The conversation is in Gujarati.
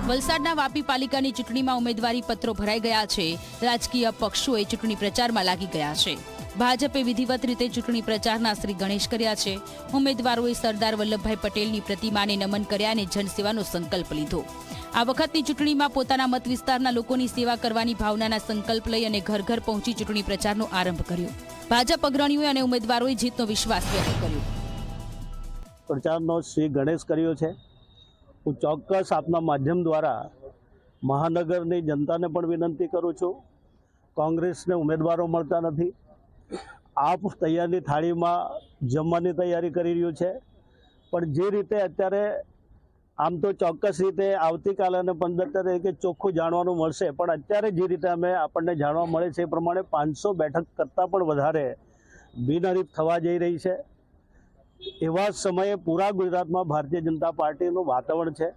વલસાડના વાપી પાલિકાની ચૂંટણીમાં ઉમેદવારી પત્રો ભરાઈ ગયા છે। રાજકીય પક્ષોએ ચૂંટણી પ્રચારમાં લાગી ગયા છે। ભાજપે વિધિવત રીતે ચૂંટણી પ્રચારના શ્રી ગણેશ કર્યા છે। ઉમેદવારોએ સરદાર વલ્લભભાઈ પટેલની પ્રતિમાને નમન કર્યા અને જનસેવાનો સંકલ્પ લીધો। આ વખતની ચૂંટણીમાં પોતાના મત વિસ્તારના લોકોની સેવા કરવાની ભાવનાના સંકલ્પ લઈ અને ઘર ઘર પહોંચી ચૂંટણી પ્રચારનો આરંભ કર્યો। ભાજપ અગ્રણીઓએ અને ઉમેદવારોએ જીતનો વિશ્વાસ વ્યક્ત કર્યો। પ્રચારનો શ્રી ગણેશ કર્યો છે। હું ચોક્કસ આપના માધ્યમ દ્વારા મહાનગરની જનતાને પણ વિનંતી કરું છું, કોંગ્રેસને ઉમેદવારો મળતા નથી। આપ તૈયારની થાળીમાં જમવાની તૈયારી કરી રહ્યું છે, પણ જે રીતે અત્યારે આમ તો ચોક્કસ રીતે આવતીકાલે અને 15 તારીખે ચોખ્ખું જાણવાનું મળશે, પણ અત્યારે જે રીતે આપણને જાણવા મળે છે એ પ્રમાણે 500 બેઠક કરતાં પણ વધારે બિનહરીફ થવા જઈ રહી છે। એવા સમયે પૂરા ગુજરાતમાં ભારતીય જનતા પાર્ટીનું વાતાવરણ છે।